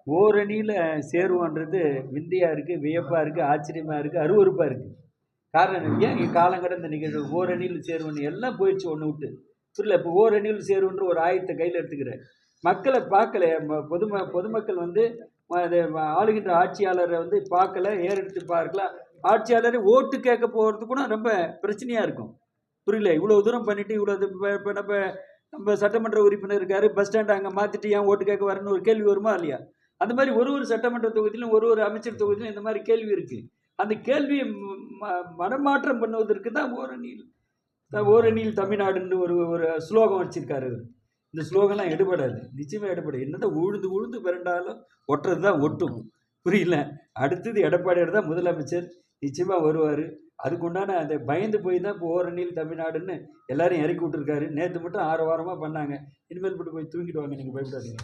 ஓரணியில சேருவோன்றது விந்தையா இருக்கு, வியப்பா இருக்கு, ஆச்சரியமா இருக்கு, அருவருப்பா இருக்கு. காரணம் என்ன? ஏன் காலம் கடந்த நிகழ்வு ஓரணியில் சேருவன்னு எல்லாம் போயிடுச்சு ஒண்ணு விட்டு. புரியல. இப்போ ஓரணியில் சேருவன்ற ஒரு ஆயுதத்த கையில எடுத்துக்கிறேன். மக்கள பார்க்கல. பொதுமக்கள் வந்து அது ஆளுகின்ற ஆட்சியாளர வந்து பார்க்கல, ஏறெடுத்து பார்க்கல. ஆட்சியாளரை ஓட்டு கேட்க போறது கூட ரொம்ப பிரச்சனையா இருக்கும். புரியல. இவ்வளவு தூரம் பண்ணிட்டு இவ்வளவு இப்ப நம்ம நம்ம சட்டமன்ற உறுப்பினர் இருக்காரு. பஸ் ஸ்டாண்ட் அங்க மாத்திட்டு ஏன் ஓட்டு கேட்க வரணும்னு ஒரு கேள்வி வருமா இல்லையா? அந்த மாதிரி ஒரு சட்டமன்ற தொகுதியிலும் ஒரு அமைச்சர் தொகுதியிலும் இந்த மாதிரி கேள்வி இருக்கு. அந்த கேள்வியை மனமாற்றம் பண்ணுவதற்கு தான் ஓரணியில் தமிழ்நாடுன்னு ஒரு ஒரு ஸ்லோகம் வச்சிருக்காரு. இந்த ஸ்லோகம்லாம் எடுபடாது. நிச்சயமா எடுபடாது. என்னதான் உழுந்து உழுந்து பிறண்டாலும் ஒட்டுறது தான் ஒட்டும். புரியல. அடுத்தது எடப்பாடியார் தான் முதலமைச்சர். நிச்சயமா வருவாரு. அதுக்குண்டான அந்த பயந்து போய் தான் இப்போ ஓரணியில் தமிழ்நாடுன்னு எல்லாரும் இறக்கி விட்டுருக்காரு. நேற்று மட்டும் 6 வாரமா பண்ணாங்க. இனிமேல் மட்டும் போய் தூங்கிட்டு வாங்க, நீங்க பயப்படாதீங்க.